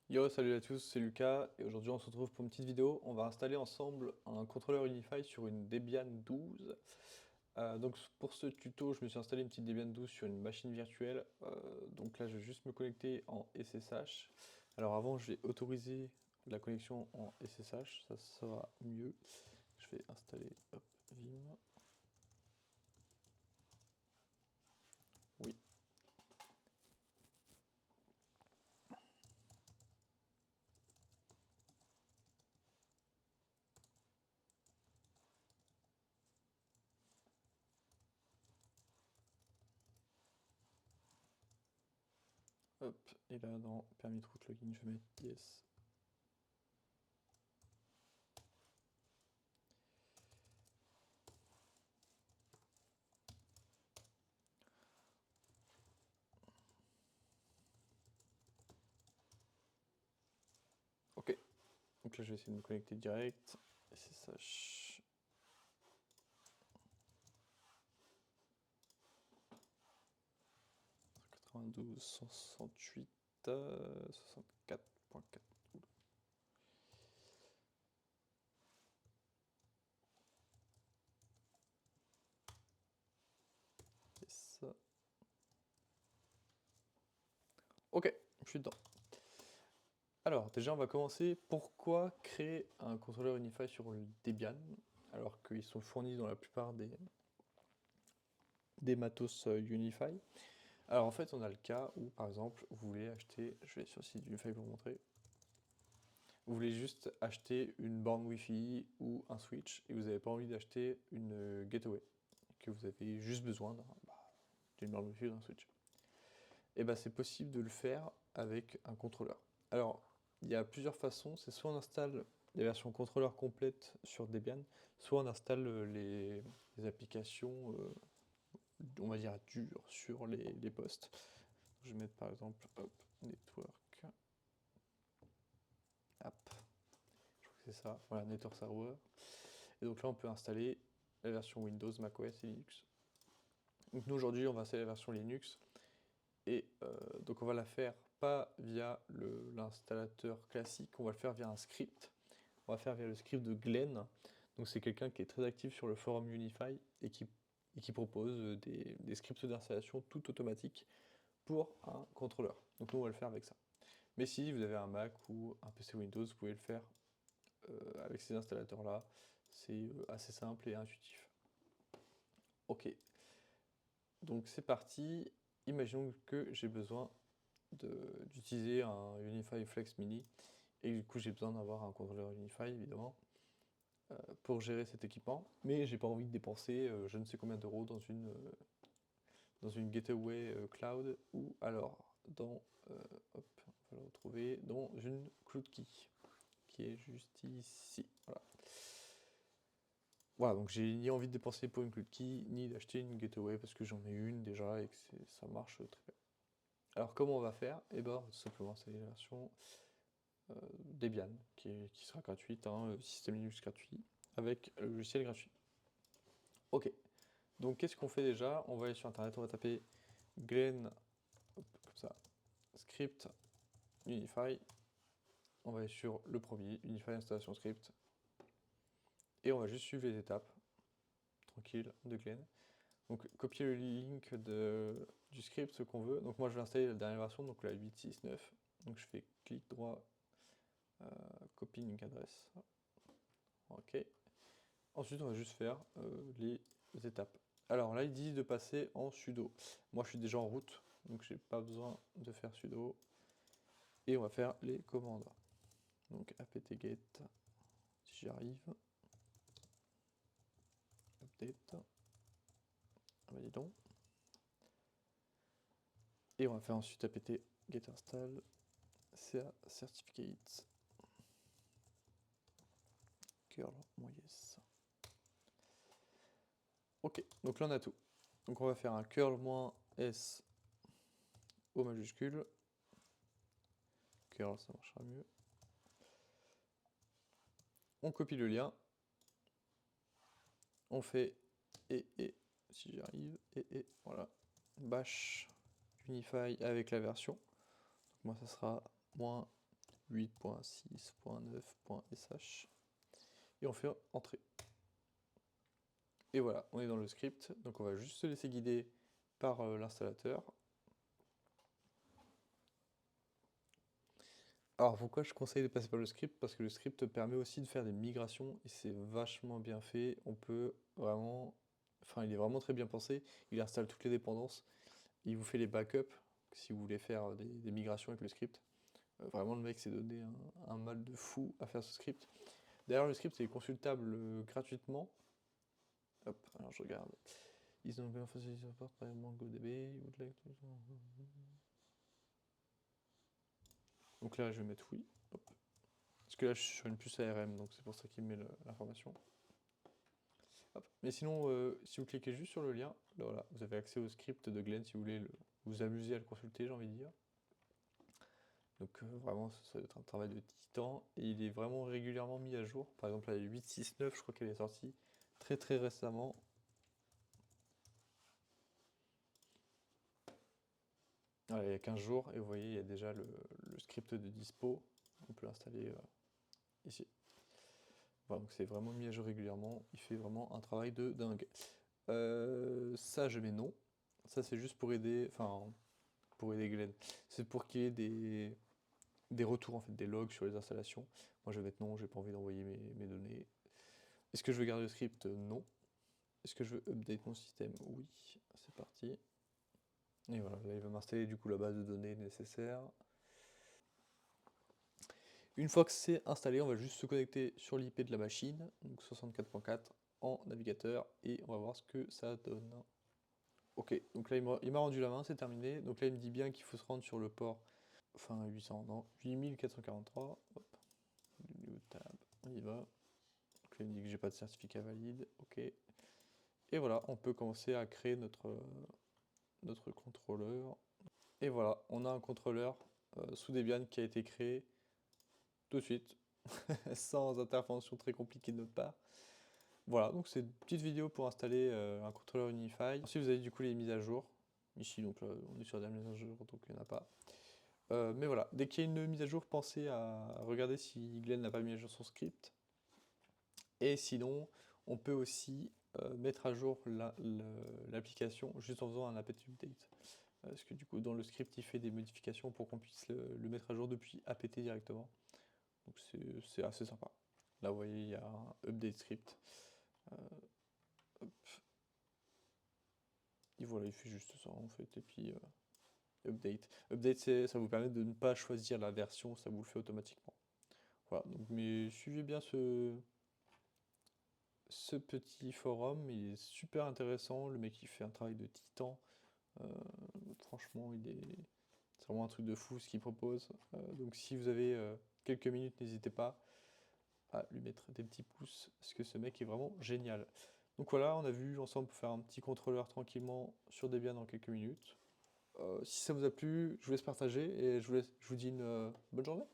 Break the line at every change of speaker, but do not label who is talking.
Yo, salut à tous, c'est Lucas et aujourd'hui on se retrouve pour une petite vidéo. On va installer ensemble un contrôleur Unify sur une Debian 12. Donc pour ce tuto, je me suis installé une petite Debian 12 sur une machine virtuelle. Donc là, je vais juste me connecter en SSH. Alors avant, je vais autoriser la connexion en SSH, ça sera mieux. Je vais installer, hop, Vim. Oui, hop. Et là, dans permis de route login, je vais mettre yes. Ok. Donc là, je vais essayer de me connecter direct. SSH. 92, 168, 64.4. Yes. Ok, je suis dedans. Alors, déjà, on va commencer. Pourquoi créer un contrôleur Unify sur le Debian, alors qu'ils sont fournis dans la plupart des matos Unify? Alors, en fait, on a le cas où, par exemple, vous voulez acheter, je vais sur le site Unify pour vous montrer, vous voulez juste acheter une borne Wi-Fi ou un switch, et vous n'avez pas envie d'acheter une gateway, que vous avez juste besoin d'une borne Wi-Fi ou d'un switch. Et ben c'est possible de le faire avec un contrôleur. Alors, il y a plusieurs façons. C'est soit on installe la version contrôleur complète sur Debian, soit on installe les applications, on va dire dures, sur les postes. Je vais mettre par exemple, hop, Network, App, je crois que c'est ça, voilà, Network Server. Et donc là, on peut installer la version Windows, macOS et Linux. Donc nous, aujourd'hui, on va installer la version Linux. Et donc on va la faire pas via l'installateur classique, on va le faire via un script. On va faire via le script de Glenn. Donc c'est quelqu'un qui est très actif sur le forum Unify et qui propose des scripts d'installation tout automatiques pour un contrôleur. Donc nous on va le faire avec ça. Mais si vous avez un Mac ou un PC Windows, vous pouvez le faire avec ces installateurs-là. C'est assez simple et intuitif. Ok, donc c'est parti. Imaginons que j'ai besoin d'utiliser un Unify Flex Mini et du coup j'ai besoin d'avoir un contrôleur Unify évidemment pour gérer cet équipement, mais j'ai pas envie de dépenser je ne sais combien d'euros dans une gateway cloud ou alors dans hop, on va le retrouver dans une CloudKey qui est juste ici. Voilà. Voilà, donc j'ai ni envie de dépenser pour une CloudKey ni d'acheter une gateway parce que j'en ai une déjà et que ça marche très bien. Alors comment on va faire? Eh ben tout simplement c'est la version Debian, qui sera gratuite, hein, système Linux gratuit, avec le logiciel gratuit. Ok, donc qu'est-ce qu'on fait déjà? On va aller sur internet, on va taper Glen, hop, comme ça, script, Unify, on va aller sur le premier, Unify installation script, et on va juste suivre les étapes, tranquille, de Glen. Donc copier le link du script, ce qu'on veut. Donc moi je vais installer la dernière version, donc la 8.6.9. Donc je fais clic droit, copie link adresse. Ok. Ensuite, on va juste faire les étapes. Alors là, ils disent de passer en sudo. Moi, je suis déjà en route, donc j'ai pas besoin de faire sudo. Et on va faire les commandes. Donc apt-get, si j'y arrive. Update. Ah bah dis donc. Et on va faire ensuite apt get install ca certificate curl-yes. Ok, donc là on a tout. Donc on va faire un curl-s au majuscule. Curl, ça marchera mieux. On copie le lien. On fait et si j'y arrive, et voilà. Bash Unify avec la version. Donc moi ça sera moins 8.6.9.sh et on fait entrer. Et voilà, on est dans le script, donc on va juste se laisser guider par l'installateur. Alors pourquoi je conseille de passer par le script? Parce que le script permet aussi de faire des migrations et c'est vachement bien fait. On peut vraiment... Enfin, il est vraiment très bien pensé. Il installe toutes les dépendances. Il vous fait les backups si vous voulez faire des migrations avec le script. Vraiment, le mec s'est donné un mal de fou à faire ce script. D'ailleurs, le script est consultable gratuitement. Hop, alors je regarde. Ils ont bien facilité support par MongoDB. Donc là, je vais mettre oui. Hop. Parce que là, je suis sur une puce ARM, donc c'est pour ça qu'il me met l'information. Mais sinon, si vous cliquez juste sur le lien, là, voilà, vous avez accès au script de Glenn si vous voulez vous amuser à le consulter, j'ai envie de dire. Donc vraiment, ça va être un travail de titan. Et il est vraiment régulièrement mis à jour. Par exemple, la 8.6.9, je crois qu'elle est sortie très très récemment. Voilà, il y a 15 jours, et vous voyez, il y a déjà le script de dispo. On peut l'installer ici. Voilà, donc c'est vraiment mis à jour régulièrement. Il fait vraiment un travail de dingue. Ça, je mets non. Ça, c'est juste pour aider, enfin, pour aider Glenn. C'est pour qu'il y ait des retours, en fait, des logs sur les installations. Moi, je vais mettre non, j'ai pas envie d'envoyer mes données. Est-ce que je veux garder le script? Non. Est-ce que je veux update mon système? Oui. C'est parti. Et voilà, là, il va m'installer du coup la base de données nécessaire. Une fois que c'est installé, on va juste se connecter sur l'IP de la machine, donc 64.4 en navigateur, et on va voir ce que ça donne. Ok, donc là il m'a rendu la main, c'est terminé. Donc là il me dit bien qu'il faut se rendre sur le port, enfin 800, non, 8443. Hop, new tab, on y va. Donc là il me dit que j'ai pas de certificat valide, ok. Et voilà, on peut commencer à créer notre contrôleur. Et voilà, on a un contrôleur sous Debian qui a été créé tout de suite, sans intervention très compliquée de notre part. Voilà, donc c'est une petite vidéo pour installer un contrôleur Unify. Ensuite, vous avez du coup les mises à jour. Ici, donc là, on est sur la mise à jour, donc il n'y en a pas. Mais voilà, dès qu'il y a une mise à jour, pensez à regarder si Glenn n'a pas mis à jour son script. Et sinon, on peut aussi mettre à jour l'application juste en faisant un apt update. Parce que du coup, dans le script, il fait des modifications pour qu'on puisse le mettre à jour depuis apt directement. Donc c'est assez sympa. Là, vous voyez, il y a un update script. Hop. Et voilà, il fait juste ça en fait. Et puis update. Update, ça vous permet de ne pas choisir la version, ça vous le fait automatiquement. Voilà, donc mais suivez bien ce petit forum, il est super intéressant. Le mec il fait un travail de titan. Franchement, c'est vraiment un truc de fou ce qu'il propose. Donc si vous avez quelques minutes, n'hésitez pas à lui mettre des petits pouces, parce que ce mec est vraiment génial. Donc voilà, on a vu ensemble pour faire un petit contrôleur tranquillement sur Debian dans quelques minutes. Si ça vous a plu, je vous laisse partager et je vous dis une bonne journée.